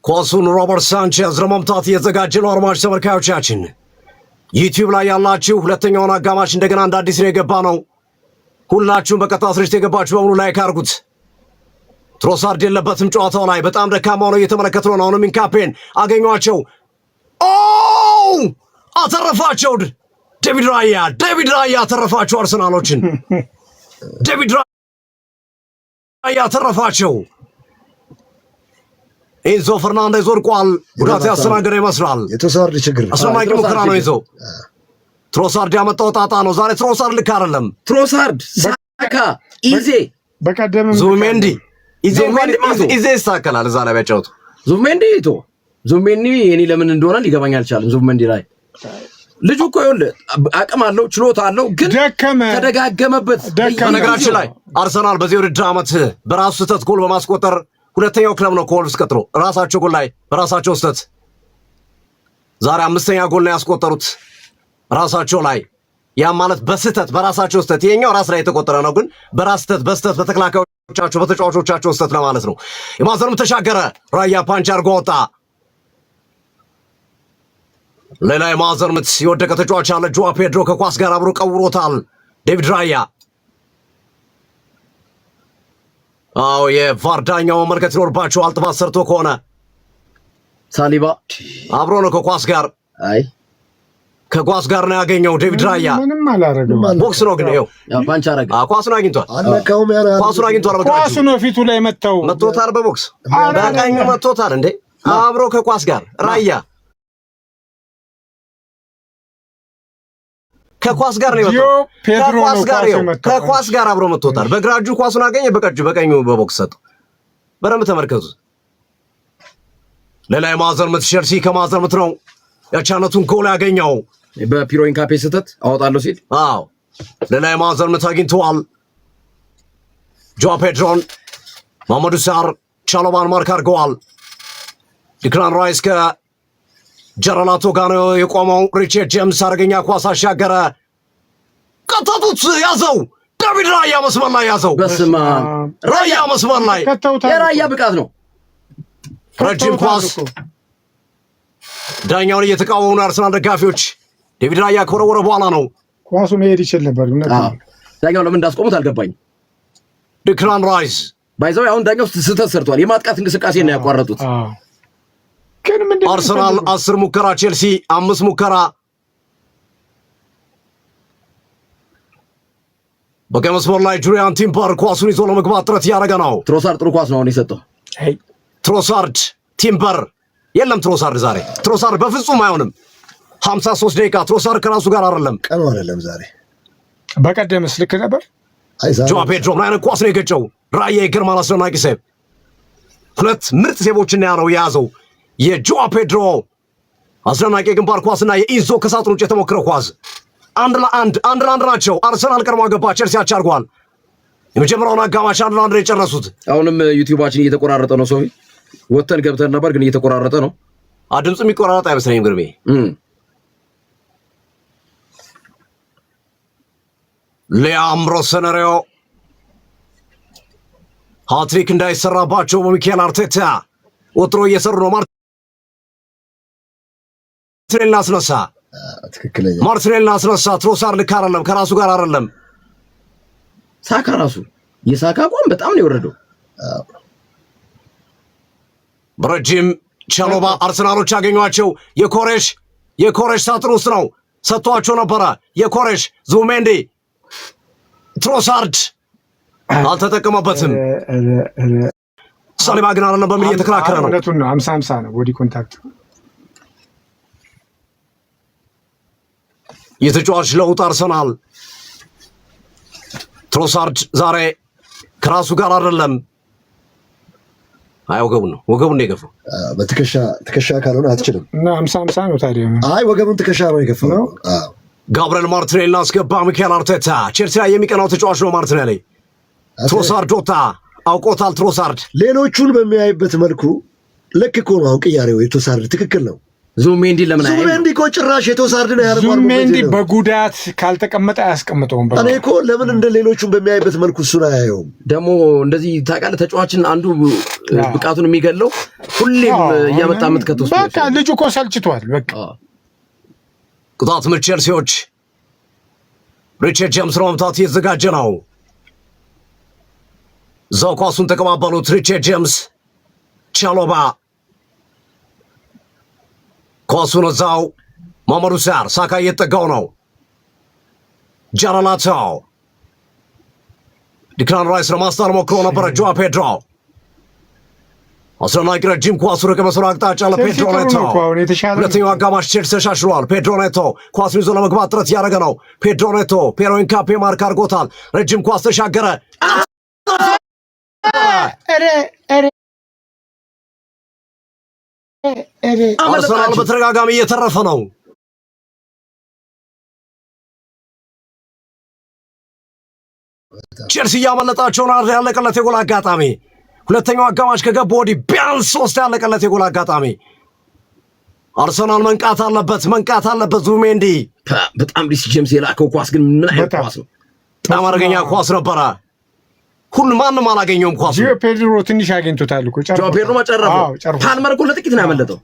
ኳሱን ሮበርት ሳንቼዝ ለመምታት እየተዘጋጀ ነው። አድማጭ ተመልካዮቻችን ዩቲዩብ ላይ ያላችሁ ሁለተኛውን አጋማሽ እንደገና እንደ አዲስ ነው የገባ ነው። ሁላችሁም በቀጥታ ስርጭት የገባችሁ በሙሉ ላይክ አድርጉት። ትሮሳርድ የለበትም ጨዋታው ላይ በጣም ደካማ ነው እየተመለከቱ ነው። አሁንም ኢንካፔን አገኟቸው። አተረፋቸው። ዴቪድ ራያ አተረፋቸው አርሰናሎችን። ዴቪድ ራያ አተረፋቸው። ኢንዞ ፈርናንዴዝ ወድቋል። ጉዳት ያስተናገደ ይመስላል። የትሮሳርድ ችግር አስደናቂ ሙከራ ነው። ኢንዞ ትሮሳርድ ያመጣው ጣጣ ነው። ዛሬ ትሮሳርድ ልክ አይደለም። ትሮሳርድ ሳካ ኢዜ በቀደም ዙሜንዲ ኢዜ ይስተካከላል። እዛ ላይ ቢያጫውቱ ዙሜንዲ እኔ ለምን እንደሆነ ሊገባኝ አልቻለም። ዙሜንዲ ላይ ልጁ እኮ ይኸውልህ አቅም አለው ችሎታ አለው፣ ግን ተደጋገመበት። በነገራችን ላይ አርሰናል በዚህ ውድድር ዓመት በራሱ ስህተት ጎል በማስቆጠር ሁለተኛው ክለብ ነው ከወልቭስ ቀጥሎ። ራሳቸው ጎል ላይ በራሳቸው ስህተት ዛሬ አምስተኛ ጎል ነው ያስቆጠሩት ራሳቸው ላይ። ያም ማለት በስህተት በራሳቸው ስህተት፣ ይሄኛው ራስ ላይ የተቆጠረ ነው፣ ግን በራስ ስህተት በስህተት በተከላካዮቻቸው በተጫዋቾቻቸው ስህተት ለማለት ነው። የማዘርም ተሻገረ። ራያ ፓንች አድርጎ ወጣ። ሌላ የማዘር ምት የወደቀ ተጫዋች አለ። ጆዋ ፔድሮ ከኳስ ጋር አብሮ ቀውሮታል። ዴቪድ ራያ የቫር ዳኛው መመልከት ይኖርባቸዋል። ጥፋት ሰርቶ ከሆነ ሳሊባ አብሮ ነው ከኳስ ጋር ነው ያገኘው። ዴቪድ ራያ ምንም አላረገም። ቦክስ ነው ግን ይኸው ፓንች አረገ። ኳሱን አግኝቷል። ኳሱ ነው ፊቱ ላይ መቶታል። በቦክስ በቀኝ መቶታል። እንዴ አብሮ ከኳስ ጋር ራያ ከኳስ ጋር ነው የመጣው። ከኳስ ጋር አብሮ መጥቶታል። በግራ እጁ ኳሱን አገኘ፣ በቀኙ በቦክስ ሰጠው። በደንብ ተመልከቱ። ሌላ የማዘር ምት ቸልሲ ከማዘር ምት ነው ያቻነቱን ጎል ያገኘው በፒሮ ኢንካፔ ስህተት አወጣለሁ ሲል። ሌላ የማዘር ምት አግኝተዋል። ጆዋ ፔድሮን ማመዱ ሳር ቻሎባን ማርክ አድርገዋል። ዲክላን ራይስ ጀረላቶ ጋር ነው የቆመው። ሪቻርድ ጄምስ አርገኛ ኳስ አሻገረ። ቀጠጡት፣ ያዘው። ዴቪድ ራያ መስመር ላይ ያዘው። በስማ ራያ መስመር ላይ የራያ ብቃት ነው። ረጅም ኳስ ዳኛውን እየተቃወሙ አርሰናል ደጋፊዎች። ዴቪድ ራያ ከወረወረ በኋላ ነው ኳሱ መሄድ ይችል ነበር። ዳኛው ለምን እንዳስቆሙት አልገባኝም። ዲክላን ራይስ ባይዘው አሁን ዳኛው ስህተት ሰርቷል። የማጥቃት እንቅስቃሴ ነው ያቋረጡት። አርሰናል 10 ሙከራ፣ ቼልሲ 5 ሙከራ። በቀኝ መስመር ላይ ጁሪያን ቲምበር ኳሱን ይዞ ለመግባት ጥረት እያደረገ ነው። ትሮሳርድ ጥሩ ኳስ ነው አሁን የሰጠው። ትሮሳርድ ቲምበር የለም። ትሮሳርድ በፍጹም አይሆንም። 53 ደቂቃ ትሮሳርድ ከራሱ ጋር አይደለም። ቀኑ አይደለም ዛሬ። በቀደምስ ልክ ነበር። ጆዋ ፔድሮ ምን አይነት ኳስ ነው የገጨው? ራያ የግርማን አስደናቂ ሴቭ፣ 2 ምርጥ ሴቮችን ነው የያዘው የጆዋ ፔድሮ አስደናቂ የግንባር ኳስና የኢንዞ ከሳጥን ውጭ የተሞከረው ኳስ። አንድ ለአንድ ናቸው። አርሰናል ቀድሞ ገባ፣ ቼልሲ አቻ አድርጓል። የመጀመሪያውን አጋማሽ 1-1 የጨረሱት። አሁንም ዩቲዩባችን እየተቆራረጠ ነው። ሰው ወተን ገብተን ነበር ግን እየተቆራረጠ ነው። ድምጽ የሚቆራረጥ አይመስለኝም ግርሜ። ሊያም ሮሰነሪዮ ሃትሪክ እንዳይሰራባቸው በሚካኤል አርቴታ ወጥሮ እየሰሩ ነው። ማርቲኔልን አስነሳ። ትሮሳርድ ልክ አይደለም፣ ከራሱ ጋር አይደለም። ሳካ ራሱ የሳካ አቋም በጣም ነው የወረደው። በረጅም ቻሎባ አርሰናሎች ያገኟቸው የኮሬሽ ሳጥን ውስጥ ነው ሰጥቷቸው ነበረ። የኮሬሽ ዙሜንዲ ትሮሳርድ አልተጠቀመበትም። ሳሊባ ግን አይደለም በሚል እየተከራከረ ነው። እውነቱን ነው። 50-50 ነው ቦዲ ኮንታክት። የተጫዋች ለውጥ አርሰናል። ትሮሳርድ ዛሬ ከራሱ ጋር አይደለም። ወገቡን ነው የገፋው። በትከሻ ካልሆነ አትችልም እና 50-50 ነው ታዲያ። ወገቡን ትከሻ ነው የገፋው። ጋብሪኤል ማርቲኔሊ አስገባ ሚካኤል አርቴታ። ቼልሲ ላይ የሚቀናው ተጫዋች ነው ማርቲኔሊ። ትሮሳርድ ወጣ፣ አውቆታል። ትሮሳርድ ሌሎቹን በሚያይበት መልኩ ልክ እኮ ነው። አሁን ቅያሬው የትሮሳርድ ትክክል ነው። ዙሜንዲ ለምን አይሄድ? ዙሜንዲ እኮ ጭራሽ የተወሳርድ ነው ያለው። ዙሜንዲ በጉዳት ካልተቀመጠ አያስቀምጠውም። እኔ እኮ ለምን እንደ ሌሎቹም በሚያይበት መልኩ እሱን አያየውም። ደግሞ እንደዚህ ታውቃለህ፣ ተጫዋችን አንዱ ብቃቱን የሚገለው ሁሌም እያመጣ የምትከተው በቃ ልጁ እኮ ሰልችቷል። በቃ ቅጣት ምት ቼልሲዎች ሪቻርድ ጄምስ ለመምታት እየተዘጋጀ ነው። እዛው ኳሱን ተቀባበሉት። ሪቻርድ ጄምስ ቻሎባ ኳሱን እዛው ማመዱ ሳር ሳካ እየጠጋው ነው። ጃራላቶ ዲክላን ራይስ ለማስጣል ሞክሮ ነበረ። ጆዋ ፔድሮ አስደናቂ ረጅም ኳሱ ርቀ መስመር አቅጣጫ ለፔድሮ ኔቶ። ሁለተኛው አጋማሽ ቼልሲ ተሻሽሏል። ፔድሮ ኔቶ ኳሱን ይዞ ለመግባት ጥረት እያደረገ ነው። ፔድሮ ኔቶ ፔሮ ኢንካፔ ማርክ አድርጎታል። ረጅም ኳስ ተሻገረ። አርሰናል በተደጋጋሚ እየተረፈ ነው። ቼልሲ እያመለጣቸው ነው። ያለቀለት የጎል አጋጣሚ ሁለተኛው አጋማሽ ከገባ ወዲህ ቢያንስ 3 ያለቀለት የጎል አጋጣሚ። አርሰናል መንቃት አለበት። ዙሜንዲ በጣም ሪስ ጄምስ የላከው ኳስ ግን ምን አይነት ኳስ ነው? በጣም አደገኛ ኳስ ነበረ። ማንም አላገኘውም ኳሱ። ጆ ፔድሮ ትንሽ አግኝቶታል እኮ ጆ ፔድሮ መጨረሻው። ፓልመር እኮ ለጥቂት ነው ያመለጠው።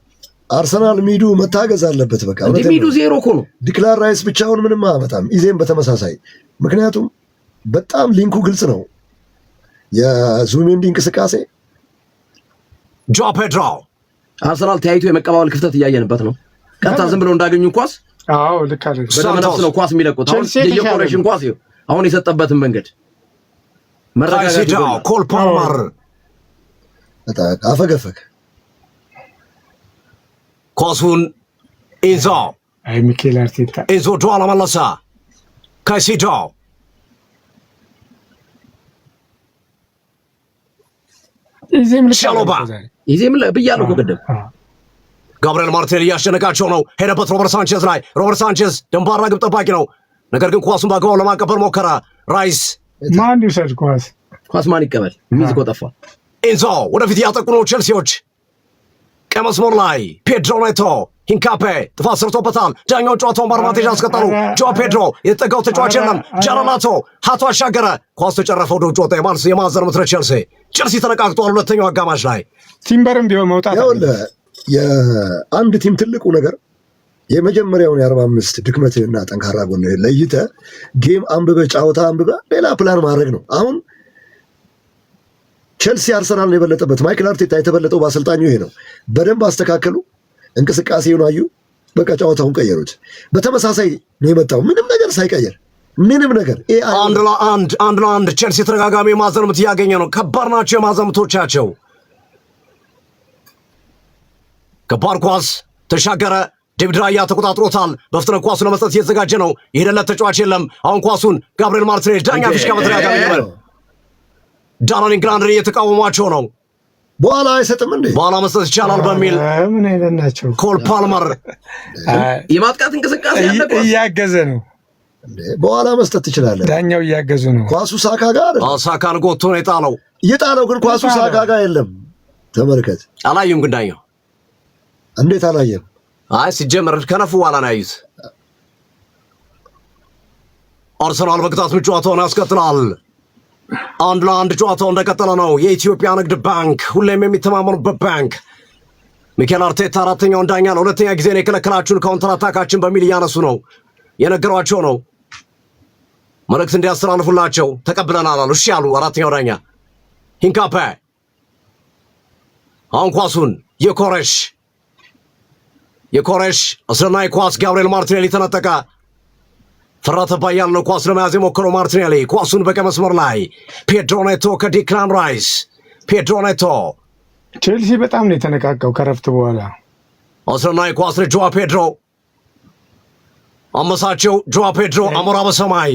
አርሰናል ሚዱ መታገዝ አለበት። በቃ ሚዱ ዜሮ እኮ ነው። ዲክላን ራይስ ብቻውን ምንም አያመጣም። ኢዜም በተመሳሳይ ምክንያቱም በጣም ሊንኩ ግልጽ ነው። የዙሜንዲ እንቅስቃሴ ጆ ፔድሮ አርሰናል ተያይቶ የመቀባበል ክፍተት እያየንበት ነው። ቀጥታ ዝም ብለው እንዳገኙ ኳስ ልክ አይደል? በደመነፍስ ነው ኳስ የሚለቁት። አሁን የኮሬሽን ኳስ አሁን የሰጠበትን መንገድ መረጋጋት ኮል ፓልመር አፈገፈግ ኳሱን ኢንዞ ሚኬል አርቴታ ኢንዞ ኋላ መለሰ። ካይሴዶ ሻሎባ ኢዜም ብያለሁ እኮ ቅድም። ጋብርኤል ማርቲኔሊ እያስጨነቃቸው ነው። ሄደበት ሮበርት ሳንቼዝ ላይ። ሮበርት ሳንቼዝ ደንባራ ግብ ጠባቂ ነው። ነገር ግን ኳሱን በአግባቡ ለማቀበል ሞከረ። ራይስ ማን ይውሰድ? ኳስ ማን ይቀበል? ሚዝ እኮ ጠፋ። ኢንዞ ወደፊት እያጠቁ ነው ቼልሲዎች። ቀይ መስመር ላይ ፔድሮ ኔቶ ሂንካፔ ጥፋት ሰርቶበታል። ዳኛው ጨዋታውን በአድቫንቴጅ አስቀጠሉ። ጆ ፔድሮ የተጠጋው ተጫዋች የለም። ጃራላቶ ሀቶ አሻገረ። ኳስ ተጨረፈ ወደ ውጭ ወጣ። የማዕዘን ምት ቼልሲ ተነቃቅቷል። ሁለተኛው አጋማሽ ላይ ቲምበርም ቢሆን መውጣት የአንድ ቲም ትልቁ ነገር የመጀመሪያውን የ45 ድክመትህና ጠንካራ ጎን ለይተህ ጌም አንብበህ ጨዋታ አንብበህ ሌላ ፕላን ማድረግ ነው። አሁን ቼልሲ አርሰናልን የበለጠበት ማይክል አርቴታ የተበለጠው በአሰልጣኙ ይሄ ነው። በደንብ አስተካከሉ፣ እንቅስቃሴውን አዩ፣ በቃ ጨዋታውን ቀየሩት። በተመሳሳይ ነው የመጣው ምንም ነገር ሳይቀየር ምንም ነገር አንድ ለአንድ ቼልሲ ተደጋጋሚ የማዕዘን ምት እያገኘ ነው። ከባድ ናቸው የማዕዘን ምቶቻቸው። ከባድ ኳስ ተሻገረ። ዴቪድ ራያ ተቆጣጥሮታል። በፍጥነት ኳሱን ለመስጠት እየተዘጋጀ ነው። የሄደለት ተጫዋች የለም። አሁን ኳሱን ጋብርኤል ማርቲኔሊ ዳኛ ፊሽካ በተደጋጋሚ ይበል። ዳናን ኢንግላንድን እየተቃወሟቸው ነው። በኋላ አይሰጥም እንዴ? በኋላ መስጠት ይቻላል በሚል ምን አይነት ናቸው? ኮል ፓልመር የማጥቃት እንቅስቃሴ እያገዘ ነው። በኋላ መስጠት ትችላለህ። ዳኛው እያገዙ ነው። ኳሱ ሳካ ጋር ሳካን ጎቶ ነው የጣለው። ግን ኳሱ ሳካ ጋር የለም። ተመልከት። አላዩም ግን ዳኛው እንዴት አላየም? ሲጀመር ከነፉ በኋላ ነው ያዩት። አርሰናል በቅጣት ምት ጨዋታውን ያስቀጥላል። 1-1 ጨዋታው እንደቀጠለ ነው። የኢትዮጵያ ንግድ ባንክ ሁሌም የሚተማመኑበት ባንክ። ሚኬል አርቴታ አራተኛውን ዳኛ ለሁለተኛ ጊዜ ነው የከለከላችሁን ካውንተር አታካችን በሚል እያነሱ ነው የነገሯቸው ነው። መልእክት እንዲያስተላልፉላቸው ተቀብለናል አሉ። እሺ ያሉ አራተኛው ዳኛ ሂንካፔ አሁን ኳሱን የኮሬሽ አስደናቂ ኳስ ጋብርኤል ማርቲኔሊ ተነጠቀ። ፈራተባ ያለው ኳስ ለመያዝ የሞከረው ማርቲኔሊ ኳሱን በቀይ መስመር ላይ ፔድሮ ኔቶ ከዲክላን ራይስ። ፔድሮ ኔቶ ቼልሲ በጣም ነው የተነቃቀው ከረፍት በኋላ። አስደናቂ ኳስ ለጆዋ ፔድሮ አመሳቸው። ጆዋ ፔድሮ አሞራ በሰማይ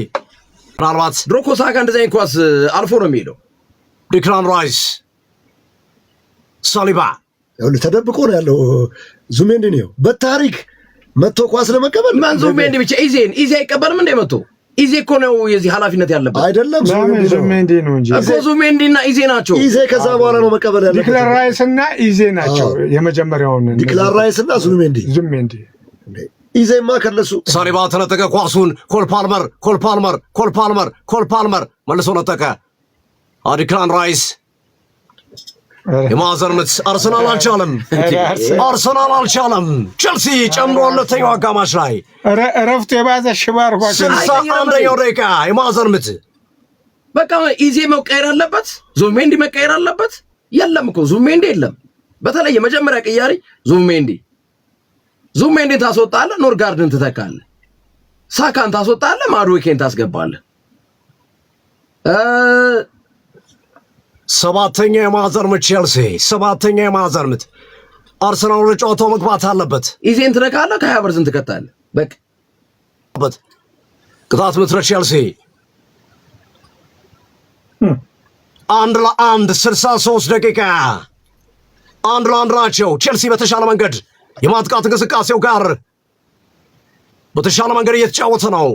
ምናልባት ድሮ እኮ ሳካ እንደዚህ አይነት ኳስ አልፎ ነው የሚሄደው። ዲክላን ራይስ ሳሊባ ተደብቆ ነው ያለው። ዙሜንዲ ነው በታሪክ መጥቶ ኳስ ለመቀበል ማን ዙሜንዲ ብቻ ኢዜ አይቀበልም እንደ መጥቶ ኢዜ እኮ ነው የዚህ ኃላፊነት ያለበት አይደለም። ዙሜንዲ ነው እንጂ እኮ ዙሜንዲና ኢዜ ናቸው። ኢዜ ከዛ በኋላ ነው መቀበል ያለበት። ዲክላን ራይስና ኢዜ ናቸው የመጀመሪያውን። ዲክላን ራይስና ዙሜንዲ ኢዜማ ከነሱ ሳሊባ ተነጠቀ ኳሱን። ኮል ፓልመር መልሶ ነጠቀ። ዲክላን ራይስ የማዕዘን ምት። አርሰናል አልቻለም። ቸልሲ ጨምሮ ሁለተኛው አጋማሽ ላይ እረፍቱ የባዘ ሽባር 61ኛው ደቂቃ የማዕዘን ምት። በቃ ኢዜ መቀየር አለበት፣ ዙሜንዲ መቀየር አለበት። የለም እኮ ዙሜንዲ የለም። በተለይ የመጀመሪያ ቅያሪ ዙሜንዲ ታስወጣለህ፣ ኖርጋርድን ትተካለህ፣ ሳካን ታስወጣለህ፣ ማዱዌኬን ታስገባለህ። ሰባተኛ የማዕዘን ምት ቼልሲ፣ ሰባተኛ የማዕዘን ምት። አርሰናል ወደ ጨዋታው መግባት አለበት። ኢዜን ትነካለህ፣ ከሃቨርትዝን ትከታለህ። በቃ ቅጣት ምት ቼልሲ 1-1 63 ደቂቃ 1-1 ናቸው። ቼልሲ በተሻለ መንገድ የማጥቃት እንቅስቃሴው ጋር በተሻለ መንገድ እየተጫወተ ነው።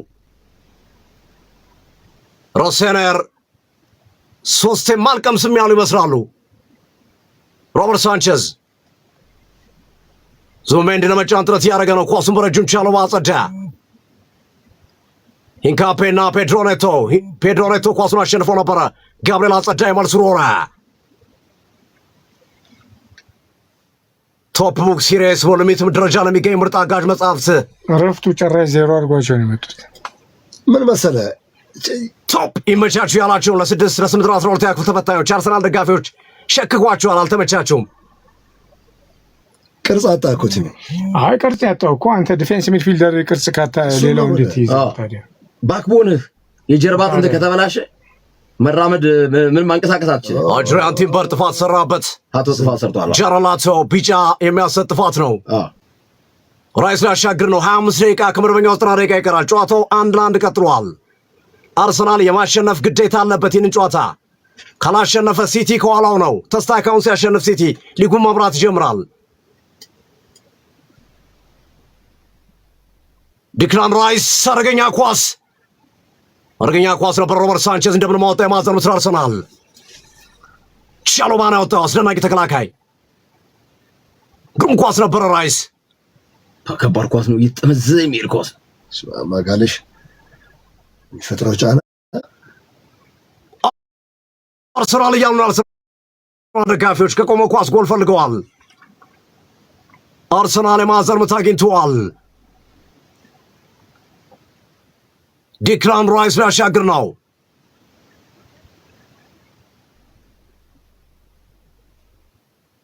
ሮሴነር ሶስቴ ማልቀምስም ያሉ ይመስላሉ። ሮበርት ሳንቼዝ ዙሜንዲ ለመጫን ጥረት እያደረገ ነው። ኳሱን በረጅም ቻለው ማጸዳ። ሂንካፔና ፔድሮ ኔቶ ኳሱን አሸንፎ ነበረ። ጋብርኤል አጸዳ የመልስ ሮራ ቶፕ ቡክ ሲሪየስ በሊሚትም ደረጃ ለሚገኝ ምርጥ አጋዥ መጽሐፍት ረፍቱ ጨራሽ 0 አድርጓቸው ነው የመጡት። ምን መሰለ ቶፕ ይመቻችሁ ያላቸውን ለ6 ለ8 12 ክፍል ተፈታዮች አርሰናል ደጋፊዎች ሸክጓቸዋል። አልተመቻቸውም። ቅርጽ አጣ እኮ ቲም። አይ ቅርጽ ያጣው እኮ አንተ ዲፌንስ ሚድፊልደር ቅርጽ ካታ ሌላው እንዴት ይይዛል ታዲያ? ባክቦንህ የጀርባ አጥንት ከተበላሸ መራመድ ምን ማንቀሳቀስ አትችልም። አድሪያን ቲምበር ጥፋት ሰራበት። ጥፋት ሰርቷል። ጀራላቶ ቢጫ የሚያሰጥ ጥፋት ነው። ራይስ ሊያሻግር ነው። 25 ደቂቃ ከመደበኛው 90 ደቂቃ ይቀራል። ጨዋታው 1-1 ቀጥሏል። አርሰናል የማሸነፍ ግዴታ አለበት። ይህንን ጨዋታ ካላሸነፈ ሲቲ ከኋላው ነው። ተስታካውን ሲያሸንፍ ሲቲ ሊጉን መምራት ይጀምራል። ዲክላን ራይስ አደገኛ ኳስ ነበር። ሮበርት ሳንቼዝ እንደምን ማወጣ የማዕዘን ምት አርሰናል ቻሎባን ያወጣው አስደናቂ ተከላካይ ግሩም ኳስ ነበረ። ራይስ ከባድ ኳስ ነው። ይጥምዝ የሚል ኳስ ማጋለሽ የሚፈጥረው ጫና አርሰናል እያሉ ነው። አርሰናል ደጋፊዎች ከቆመ ኳስ ጎል ፈልገዋል። አርሰናል የማዕዘን ምት አግኝተዋል። ዲክላን ራይስ ሊያሻግር ነው።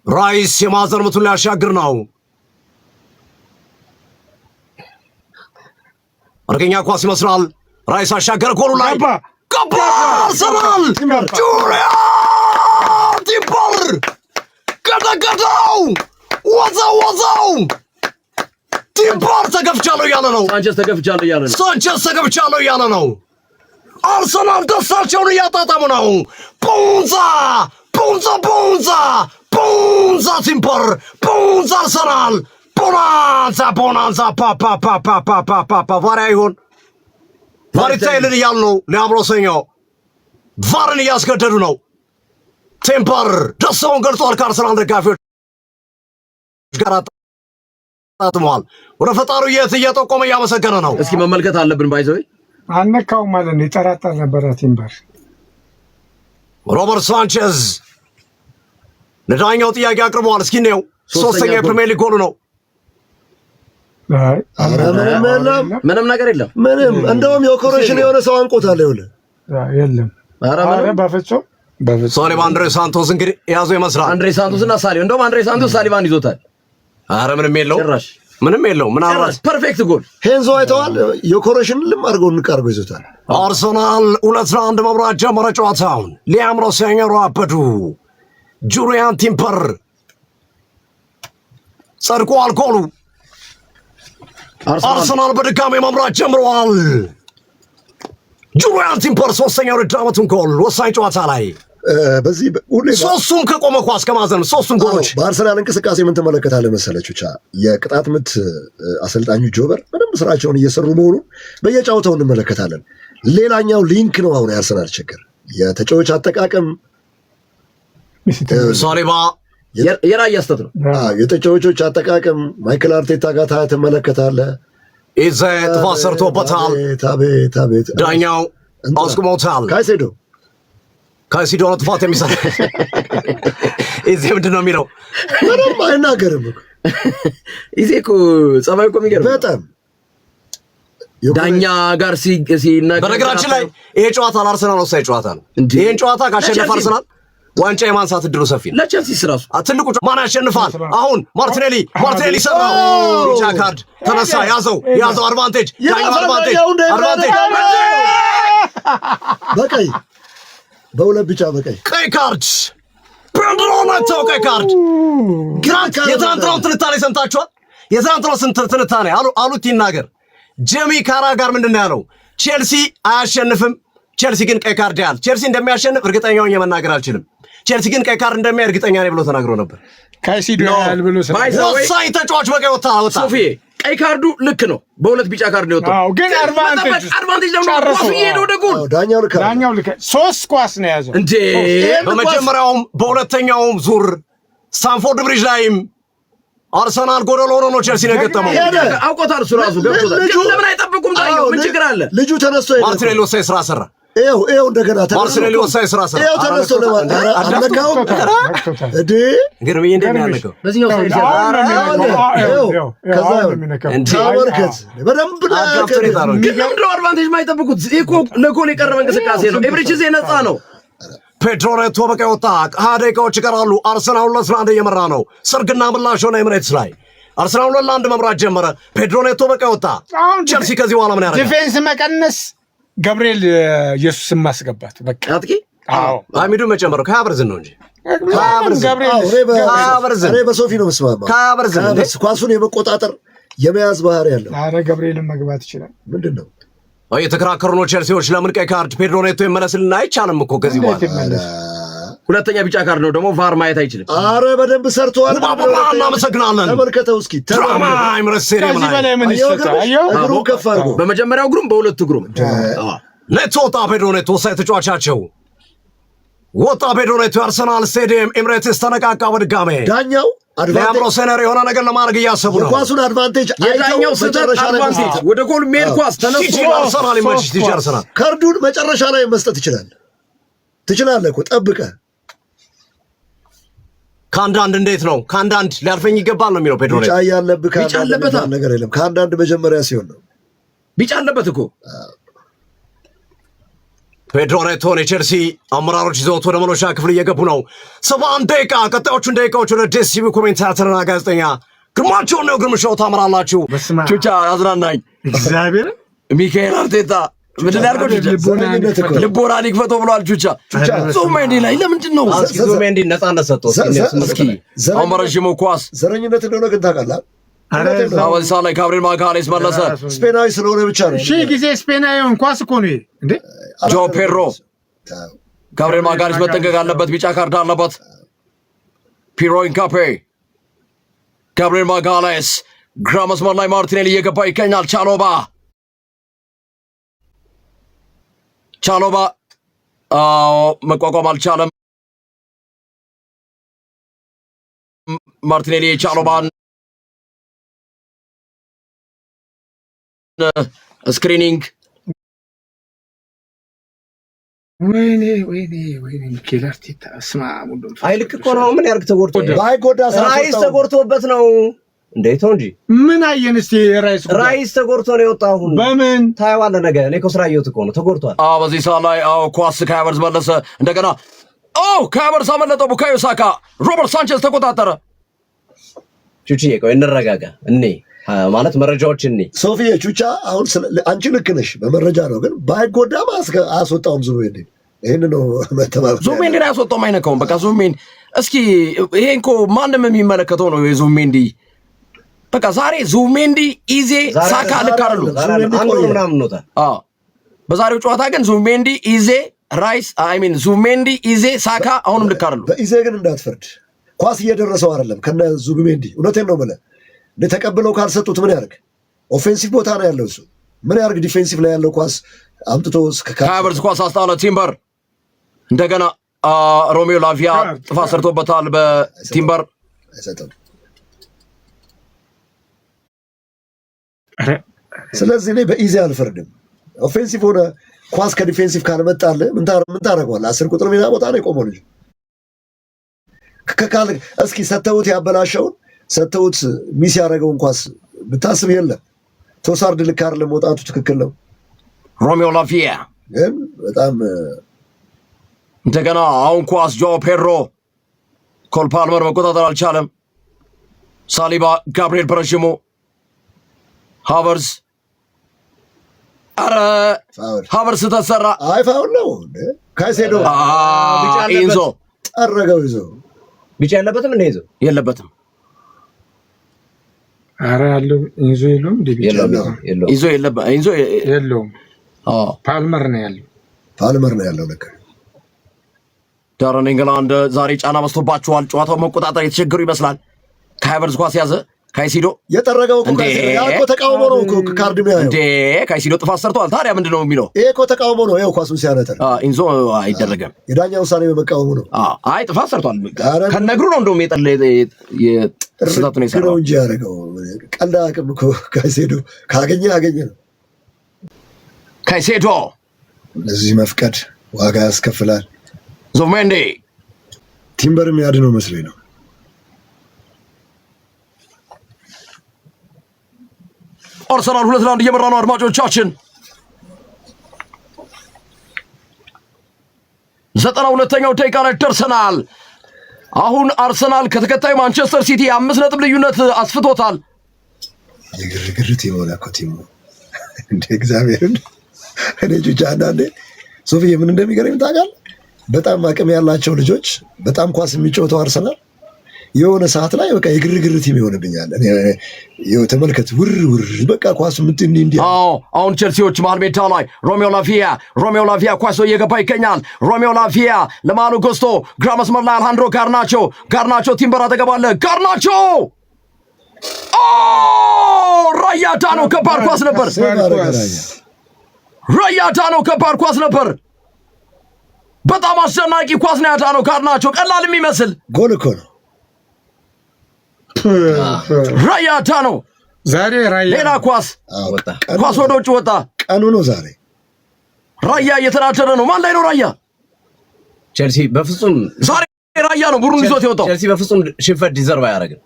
ራይስ የማዕዘን ምቱን ሊያሻግር ነው። አደገኛ ኳስ ይመስላል። ራይስ አሻገረ። ጎሉ ላይ ገባ። አርሰናል ጁሪያን ቲምበር ገደገደው። ወዛው ቲምበር ተገፍቻለሁ እያለ ነው። ሳንቼዝ ተገፍቻለሁ እያለ ነው። አርሰናል ደስታቸውን እያጣጣሙ ነው። ቡንዛ ቲምበር ቡንዛ አርሰናል ቦናንዛ ፓፓ ቫሪያ ይሆን ቫሪታይልን እያሉ ነው። ሊያምሮሰኞ ቫርን እያስገደዱ ነው። ቲምበር ደስታውን ገልጧል። ከአርሰናል ደጋፊዎች ጋር አጣጥመዋል። ወደ ፈጣሪው እየጠቆመ እያመሰገነ ነው። እስኪ መመልከት አለብን። ባይዘው አነካውም ማለት ነው። ይጠራጠር ነበረ ቲምበር። ሮበርት ሳንቼዝ ለዳኛው ጥያቄ አቅርበዋል። እስኪ ነው ሶስተኛ የፕሪሚየር ሊግ ጎሉ ነው። ምንም ነገር የለም። እንደውም የኦኮሬሽን የሆነ ሰው አንቆታል። ይኸውልህ የለም። ኧረ በፍጹም ሳሊባ አንድሬ ሳንቶስ እንግዲህ የያዘው ይመስላል። አንድሬ ሳንቶስ እና ሳሊባ እንደውም አንድሬ ሳንቶስ ሳሊባን ይዞታል። ኧረ ምንም የለው። ምናልባት ፐርፌክት ጎል ሄንዞ አይተዋል። የኦኮሬሽን ልም አድርገው እንቃርገው ይዞታል። አርሰናል 2-1 መምራት ጀመረ ጨዋታውን። ሊያም ሮሴኞ አበዱ። ጁሪያን ቲምበር ጸድቋል ጎሉ። አርሰናል በድጋሚ መምራት ጀምረዋል። ጁሪያን ቲምበር ሶስተኛ ውድድር ዓመቱን ጎል ወሳኝ ጨዋታ ላይ በዚህ ሁሌ ሶስቱም ከቆመ ኳስ ከማዘን ሶስቱም ጎሎች በአርሰናል እንቅስቃሴ ምን ትመለከታለህ መሰለች? ብቻ የቅጣት ምት አሰልጣኙ ጆበር በደንብ ስራቸውን እየሰሩ መሆኑን በየጫወታው እንመለከታለን። ሌላኛው ሊንክ ነው አሁን የአርሰናል ችግር የተጫዋች አጠቃቀም ሳሊባ የራያ ስተት ነው። የተጫዋቾች አጠቃቀም ማይክል አርቴታ ጋር ትመለከታለህ። ኢዜ ጥፋት ሰርቶበታል። ታቤት ዳኛው አስቆመውታል። ካይሴዶ ነው ጥፋት የሚሰራ። ኢዜ ምንድን ነው የሚለው? ምንም አይናገርም። ኢዜ እኮ ጸባይ እኮ የሚገርም በጣም ዳኛ ጋር ሲናገር። በነገራችን ላይ ይሄ ጨዋታ ለአርሰናል ወሳኝ ጨዋታ ነው። ይሄን ጨዋታ ካሸነፈ አርሰናል ዋንጫ የማንሳት እድሉ ሰፊ ነው። ለቼልሲ ራሱ ትልቁ ማን ያሸንፋል? አሁን ማርቲኔሊ ሰራው። ቢጫ ካርድ ተነሳ። ያዘው አድቫንቴጅ በቀይ በሁለት ቢጫ በቀይ ቀይ ካርድ ፔድሮ ኔቶ ቀይ ካርድ። የትናንትናውን ትንታኔ ሰምታችኋል? የትናንትናው ትንታኔ አሉት ይናገር። ጄሚ ካራ ጋር ምንድን ነው ያለው? ቼልሲ አያሸንፍም፣ ቼልሲ ግን ቀይ ካርድ ያህል ቼልሲ እንደሚያሸንፍ እርግጠኛ ሆኜ መናገር አልችልም፣ ቼልሲ ግን ቀይ ካርድ እንደሚያይ እርግጠኛ ነኝ ብሎ ተናግሮ ነበር። ካይሴዶ ያህል ብሎ ወሳኝ ተጫዋች በቀይ ወጣ። ሶፊ ቀይ ካርዱ ልክ ነው። በሁለት ቢጫ ካርድ ነው የወጣው። ግን አድቫንቴጅ ደግሞ ኳሱ ይሄድ ወደ ጎል። ዳኛው ልክ ሶስት ኳስ ነው የያዘው እንዴ! በመጀመሪያውም በሁለተኛውም ዙር ስታንፎርድ ብሪጅ ላይም አርሰናል ጎደሎ ሆኖ ነው ቼልሲ ነው የገጠመው። አውቆታል፣ እሱ ራሱ ገብቶታል። ግን ለምን አይጠብቁም? ዳኛው ምን ችግር አለ? ልጁ ተነስቶ ማርቲኔሊ ወሳኝ ስራ ሰራ። ይኸው እንደገና ማርቲኔሊ ወሳኝ ስራ ሰራ። ይኸው ተነስቶ አለካው እዴ ግን ምን እንደሚያነቀው በዚህኛው ሳይድ ተመልከት በደንብ ግን ለምንድነው አድቫንቴጅ ማይጠብቁት? እኮ ለጎል የቀረበ እንቅስቃሴ ነው። ኤብሪቺዜ ነፃ ነው። ፔድሮ ኔቶ በቀይ ወጣ። 20 ደቂቃዎች ይቀራሉ። አርሰናል 2-1 እየመራ ነው። ሰርግና ምላሽ ሆነ ኤምሬትስ ላይ አርሰናል 2-1 መምራት ጀመረ። ፔድሮ ኔቶ በቀይ ወጣ። ቼልሲ ከዚህ በኋላ ምን ያደርጋል? ዲፌንስ መቀነስ፣ ገብርኤል ኢየሱስን ማስገባት በቃ አጥቂ አሚዱ መጨመር ከሀበርዝን ነው እንጂ በሶፊ ነው መስማማ ኳሱን የመቆጣጠር የመያዝ ባህሪ ያለው። ኧረ ገብርኤልን መግባት ይችላል። ምንድን ነው እየተከራከሩ ነው ቼልሲዎች። ለምን ቀይ ካርድ ፔድሮ ኔቶ ይመለስልና አይቻልም እኮ ከዚህ በኋላ ሁለተኛ ቢጫ ካርድ ነው ደግሞ ቫር ማየት አይችልም። አረ በደንብ ሰርቷል። እናመሰግናለን። ተመልከተው እስኪ ድራማ አይምረስ ሴሪ ከዚህ በላይ ምን ይሰጣል? እግሩ ከፍ አድርጎ በመጀመሪያው እግሩም በሁለት እግሩም ኔቶ ወጣ። ፔድሮ ኔቶ ወሳኝ ተጫዋቻቸው ወጣ። ፔድሮ ኔቶ አርሰናል ስቴዲየም ኤምሬትስ ተነቃቃ። በድጋሜ ዳኛው ለአምሮ ሴነር የሆነ ነገር ለማድረግ እያሰቡ ነው። የኳሱን አድቫንቴጅ የዳኛው ስህተት አድቫንቴጅ ወደ ጎል ሜድ ኳስ ተነስቶ አርሰናል ይመችት ይጨርሰናል። ካርዱን መጨረሻ ላይ መስጠት ይችላል። ትችላለህ እኮ ጠብቀህ ከአንዳንድ እንዴት ነው ከአንዳንድ ሊያልፈኝ ይገባል ነው የሚለው ፔድሮ ኔቶ። ቢጫ ያለብህ ከአንዳንድ ነገር የለም። ከአንዳንድ መጀመሪያ ሲሆን ነው ቢጫ አለበት እኮ። ፔድሮ ኔቶን የቼልሲ አመራሮች ይዘውት ወደ መሎሻ ክፍል እየገቡ ነው። 71 ደቂቃ ቀጣዮቹን ደቂቃዎች ወደ ዴሲቪ ኮሜንታተርና ጋዜጠኛ ግርማቸው ነው። ግርምሾው ታምራላችሁ። ቹቻ አዝናናኝ እግዚአብሔር ሚካኤል አርቴታ ምንድን ያርገው ልቦና ሊክፈቶ ብሏል። ቹቻ ዙሜንዲ ላይ ለምንድን ነው ዙሜንዲ ነፃነት ሰጥቶ እስኪ አሁን በረዥሙ ኳስ ዘረኝነት እንደሆነ ግን ታውቃለህ። አወንሳ ላይ ጋብሪኤል ማጋሌስ መለሰ። ስፔናዊ ስለሆነ ብቻ ነው። ሺህ ጊዜ ስፔናዊውን ኳስ እኮ ነው እንዴ። ጆ ፔድሮ ጋብሪኤል ማጋሌስ መጠንቀቅ አለበት። ቢጫ ካርድ አለበት። ፒሮ ኢንካፔ ጋብሪኤል ማጋሌስ ግራ መስመር ላይ ማርቲኔሊ እየገባ ይገኛል። ቻሎባ መቋቋም አልቻለም። ማርቲኔሊ ቻሎባን ስክሪኒንግ ወይኔ ሚኬል አርቴታ ስማ አይልክ እኮ ነው። ምን ያርግ ተጎድቶ ባይጎዳ ራይስ ተጎድቶበት ነው እንዴት ነው እንጂ ምን አየን እስቲ ራይስ ተጎድቶ ነው የወጣው። አሁን በምን ታይዋለህ? ነገ እኔ እኮ ስራ እየወጣሁ እኮ ነው። ተጎድቷል። በዚህ ሰዓት ላይ ኳስ ከሀቨርትዝ መለሰ። እንደገና ከሀቨርትዝ አመለጠው። ቡካዮ ሳካ ሮበርት ሳንቼዝ ተቆጣጠረ። ቹቺዬ ቆይ እንረጋጋ። እኔ ማለት መረጃዎች እኔ ሶፊዬ ቹቻ አሁን አንቺ ልክ ነሽ በመረጃ ነው፣ ግን ባይጎዳም አያስወጣውም። ዙሜንዲ ይሄን ነው መተማመን። ዙሜንዲ አያስወጣውም፣ አይነካውም። በቃ ዙሜንዲ እስኪ ይሄን እኮ ማንም የሚመለከተው ነው የዙሜንዲ በቃ ዛሬ ዙሜንዲ ኢዜ ሳካ ልክ አይደሉም። አንዱ ምናምን ነው። በዛሬው ጨዋታ ግን ዙሜንዲ ኢዜ ራይስ ዙሜንዲ፣ ኢዜ፣ ሳካ አሁንም ልክ አይደሉም። በኢዜ ግን እንዳትፈርድ፣ ኳስ እየደረሰው አይደለም ከነ ዙሜንዲ። እውነቴን ነው የምልህ። ተቀብለው ካልሰጡት ምን ያርግ? ኦፌንሲቭ ቦታ ነው ያለው እሱ ምን ያርግ? ዲፌንሲቭ ላይ ያለው ኳስ አምጥቶ ሃቨርትዝ ኳስ አስጣለ። ቲምበር እንደገና ሮሜዮ ላቪያ ጥፋት ሰርቶበታል በቲምበር አይሰጥም። ስለዚህ እኔ በኢዜ አልፈርድም። ኦፌንሲቭ ሆነ ኳስ ከዲፌንሲቭ ካልመጣልህ ምን ታደርገዋለህ? 10 ቁጥር ሚና ቦታ ነው የቆመው ልጅ። እስኪ ሰተውት ያበላሸውን ሰተውት ሚስ ያደረገውን ኳስ ብታስብ የለም። ቶሳርድ ልክ አይደለም፣ መውጣቱ ትክክል ነው። ሮሜዮ ላቪያ ግን በጣም እንደገና አሁን ኳስ ጆ ፔድሮ ኮል ፓልመር መቆጣጠር አልቻለም። ሳሊባ፣ ጋብሪኤል በረዥሙ፣ ሃቨርትዝ ሃቨርትዝ ተሰራ። አይ ፋውል ነው። ካይሴዶ ኢንዞ ጠረገው። ይዞ ቢጫ ያለበትም እንደ ይዞ የለበትም። አረ ያለው ኢንዞ የለውም። ኢንዞ የለውም። ፓልመር ነው ያለው። ልክ ዳረን ኢንግላንድ ዛሬ ጫና በዝቶባቸዋል። ጨዋታው መቆጣጠር የተቸገሩ ይመስላል። ከሃቨርትዝ ኳስ ያዘ። ካይሲዶ የጠረገው እኮ ተቃውሞ ነው እኮ ካርድ ነው እንዴ። ካይሲዶ ጥፋት ሰርቷል። ታዲያ ምንድን ነው የሚለው? ይሄ እኮ ተቃውሞ ነው። ይኸው ኳሱን ሲያነጠር ኢንዞ አይደረግም። የዳኛ ውሳኔ በመቃወሙ ነው። አይ ጥፋት ሰርቷል። ከነግሩ ነው እንደውም ስህተቱን የሰራው እንጂ ያደረገው ቀልድ አቅም እኮ ካይሴዶ ካገኘ ነው። ካይሴዶ ለዚህ መፍቀድ ዋጋ ያስከፍላል። ዙሜንዲ ቲምበር የሚያድነው መስሎኝ ነው። አርሰናል 2-1 እየመራ ነው። አድማጮቻችን 92ኛው ደቂቃ ላይ ደርሰናል። አሁን አርሰናል ከተከታዩ ማንቸስተር ሲቲ 5 ነጥብ ልዩነት አስፍቶታል። የግርግር ቲም ሆነ እኮ ቲሙ እንደ እግዚአብሔርን እኔ ጁጃ አንዳንዴ ሶፊዬ ምን እንደሚገርም ታውቃለህ? በጣም አቅም ያላቸው ልጆች በጣም ኳስ የሚጫወተው አርሰናል የሆነ ሰዓት ላይ በቃ የግርግር ቲም ይሆንብኛል። ተመልከት፣ ውር በቃ ኳሱ እንዲህ። አሁን ቼልሲዎች መሃል ሜዳ ላይ ሮሜዮ ላቪያ ኳስ እየገባ ይገኛል። ሮሜዮ ላቪያ ለማሉ ጎስቶ ግራ መስመር ላይ አልሃንድሮ ጋርናቾ ቲምበር አጠገባለ። ጋርናቾ ራያ ዳኖ ከባድ ኳስ ነበር። ራያ ዳኖ ከባድ ኳስ ነበር። በጣም አስደናቂ ኳስ ነው ያዳነው። ጋርናቾ ቀላል የሚመስል ጎል እኮ ነው። ራያ ዳኖ ዛሬ ሌላ ኳስ ወደ ውጭ ወጣ። ቀኑ ነው ዛሬ። ራያ እየተናደረ ነው። ማን ላይ ነው ራያ? ቼልሲ በፍጹም ዛሬ ራያ ነው ቡሩን ይዞት የወጣው። ቼልሲ በፍጹም ሽንፈት ዲዘርቭ አያደርግም።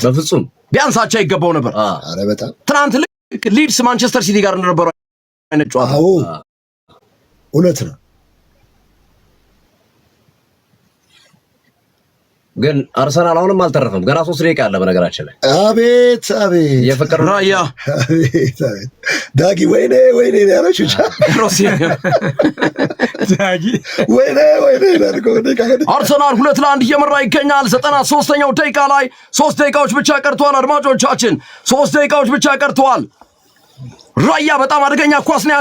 በፍጹም ቢያንስ አቻ ይገባው ነበር። አረ በጣም ትናንት ልክ ሊድስ ማንቸስተር ሲቲ ጋር እንደነበረው አይነት ጨዋታ። እውነት ነው። ግን አርሰናል አሁንም አልተረፈም። ገና 3 ደቂቃ አለ። በነገራችን ላይ አቤት የፍቅር ራያ ዳጊ ወይኔ ያለች ብቻ ዳጊ ወይኔ አርሰናል 2-1 እየመራ ይገኛል። 93ኛው ደቂቃ ላይ 3 ደቂቃዎች ብቻ ቀርተዋል። አድማጮቻችን 3 ደቂቃዎች ብቻ ቀርተዋል። ራያ በጣም አደገኛ ኳስ ነው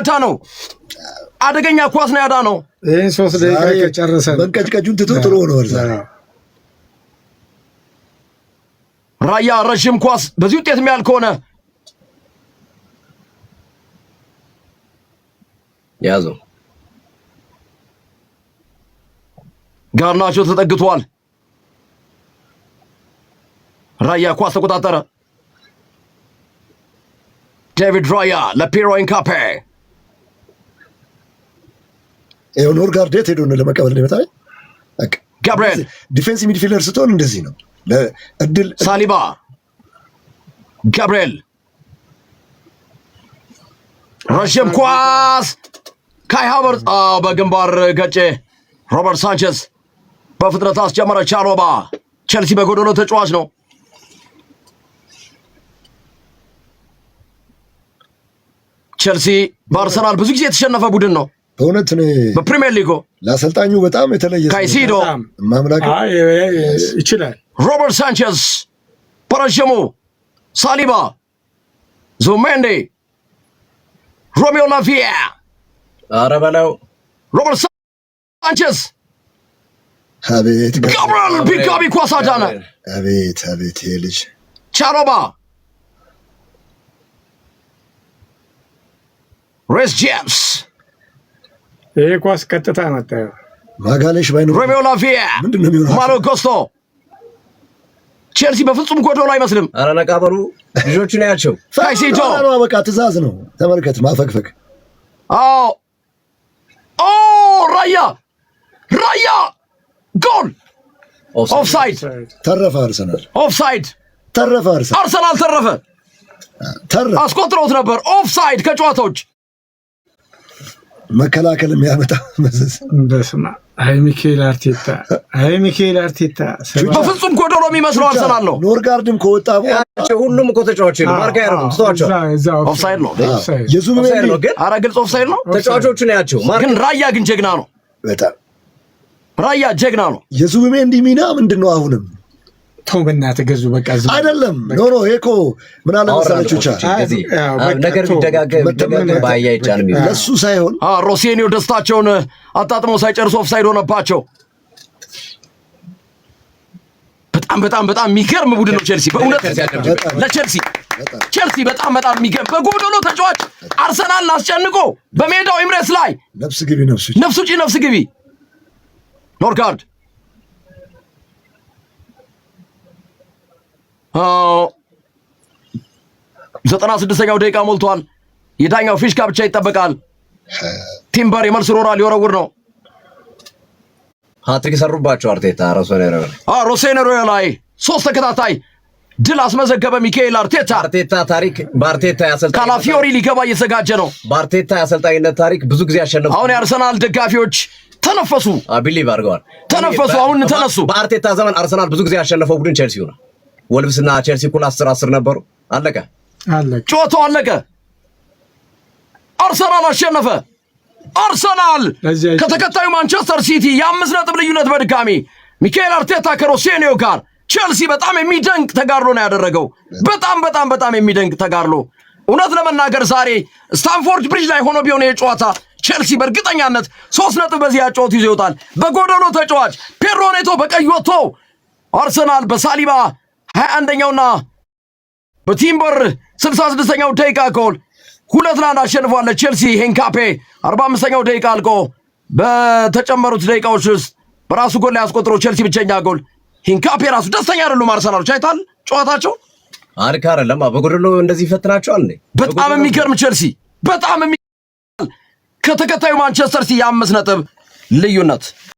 ያዳነው። ይህን 3 ደቂቃ ከጨረሰ መንቀጭቀጩን ትቶ ጥሎ ነው ወርዛ ራያ ረዥም ኳስ በዚህ ውጤት የሚያል ከሆነ ያዘው። ጋርናቾ ተጠግቷል። ራያ ኳስ ተቆጣጠረ። ዴቪድ ራያ ለፒሮ ኢንካፔ ኖርጋርድ የት ሄዶ ነው ለመቀበል ነው የመጣው? ጋብሪኤል ዲፌንሲቭ ሚድፊልደር ስትሆን እንደዚህ ነው። ለእድል ሳሊባ፣ ጋብሪኤል ረዥም ኳስ ካይ ሃቨርትዝ በግንባር ገጨ። ሮበርት ሳንቼዝ በፍጥነት አስጀመረ። ቻሎባ ቼልሲ በጎዶሎ ተጫዋች ነው። ቼልሲ በአርሰናል ብዙ ጊዜ የተሸነፈ ቡድን ነው። በእውነት በፕሪሚየር ሊጉ ለአሰልጣኙ በጣም የተለየ ካይሲዶ ማምላክ ይችላል። ሮበርት ሳንቼዝ በረዥሙ፣ ሳሊባ፣ ዙሜንዲ፣ ሮሜዮ ላቪያ ኧረ በለው ሮበርት ሳንቼዝ አቤት ጋብሪኤል ፒካቢ ኳስ አዳነ። አቤት አቤት ይሄ ልጅ ቻሎባ ሬስ ጄምስ ይሄ ኳስ ቀጥታ መጣ። ማጋሌሽ ባይኖር ሮሜዮ ላቪያ ምንድነው የሚሆነው? ማሎ ጎስቶ ቼልሲ በፍጹም ጎዶሎ አይመስልም። ኧረ ነቃ በሉ ልጆቹን ያቸው። ካይሴዶ በቃ ትእዛዝ ነው። ተመልከት ማፈግፈግ። አዎ ራያ ጎል ኦፍሳይድ ተረፈ አርሰናል ተረፈ አስቆጥረውት ነበር። ኦፍሳይድ ከጨዋታዎች መከላከል የሚያመጣ መዘዝ። በስማ ሚካኤል አርቴታ በፍጹም ጎዶሎ የሚመስለው አርሰናል ነው። ኖርጋርድም ከወጣ ሁሉም እኮ ተጫዋቾች ነው። ማርካ ያረዱ ተጫዋቾች ኦፍሳይድ ነው። የዙቢሜንዲ ነው ግን ኧረ ግልጽ ኦፍሳይድ ነው። ተጫዋቾቹን ያቸው። ግን ራያ ግን ጀግና ነው። በጣም ራያ ጀግና ነው። የዙቢሜንዲ ሚና ምንድነው? አሁንም ተው በእናትህ ገዙ በቃ አይደለም። ኖ እኮ ምን አለ መሰለችሁ ነገር ቢደጋገም ባያ ይጫንም ለሱ ሳይሆን ሮሴኒዮ ደስታቸውን አጣጥመው ሳይጨርሱ ኦፍሳይድ ሆነባቸው። በጣም የሚገርም ቡድን ነው ቼልሲ። በእውነት ለቼልሲ በጣም የሚገርም በጎዶሎ ተጫዋች አርሰናልን አስጨንቆ በሜዳው ኤምሬትስ ላይ ነፍስ ግቢ ነፍስ ግቢ ኖርጋርድ 96ኛው ደቂቃ ሞልቷል። የዳኛው ፊሽካ ብቻ ይጠበቃል። ቲምበር የመልስ ሮራ ሊወረውር ነው። ሃትሪክ ሰሩባቸው አርቴታ ሮሴኔሮ ላይ 3 ተከታታይ ድል አስመዘገበ ሚካኤል አርቴታ ታሪክ በአርቴታ ያሰልጣኝ ካላፊዮሪ ሊገባ እየተዘጋጀ ነው። በአርቴታ ያሰልጣኝነት ታሪክ ብዙ ጊዜ ያሸነፉ። አሁን የአርሰናል ደጋፊዎች ተነፈሱ፣ ቢሊቭ አድርገዋል። ተነፈሱ፣ አሁን ተነሱ። በአርቴታ ዘመን አርሰናል ብዙ ጊዜ ያሸነፈው ቡድን ቼልሲ ነው። ወልቭስና ቼልሲ እኩል 10 ነበሩ። አለቀ፣ ጨዋታው አለቀ። አርሰናል አሸነፈ። አርሰናል ከተከታዩ ማንቸስተር ሲቲ የ5 ነጥብ ልዩነት በድጋሚ ሚካኤል አርቴታ ከሮሴኒዮ ጋር ቼልሲ በጣም የሚደንቅ ተጋድሎ ነው ያደረገው። በጣም የሚደንቅ ተጋድሎ። እውነት ለመናገር ዛሬ ስታንፎርድ ብሪጅ ላይ ሆኖ ቢሆን የጨዋታ ቼልሲ በእርግጠኛነት 3 ነጥብ በዚህ ያጫወቱ ይዞ ይወጣል። በጎዶሎ ተጫዋች ፔድሮ ኔቶ በቀይ ወጥቶ አርሰናል በሳሊባ 21ኛውና በቲምበር 66ኛው ደቂቃ ጎል 2-1 አሸንፏል። ቼልሲ ሄንካፔ 45ኛው ደቂቃ አልቆ በተጨመሩት ደቂቃዎች ውስጥ በራሱ ጎል ላይ ያስቆጥረው ቼልሲ ብቸኛ ጎል። ሄንካፔ ራሱ ደስተኛ አይደሉም አርሰናሎች። አይታል ጨዋታቸው አሪካ አይደለም። በጎዶሎ እንደዚህ ይፈትናቸዋል እንዴ? በጣም የሚገርም ቼልሲ ከተከታዩ ማንቸስተር ሲቲ የ5 ነጥብ ልዩነት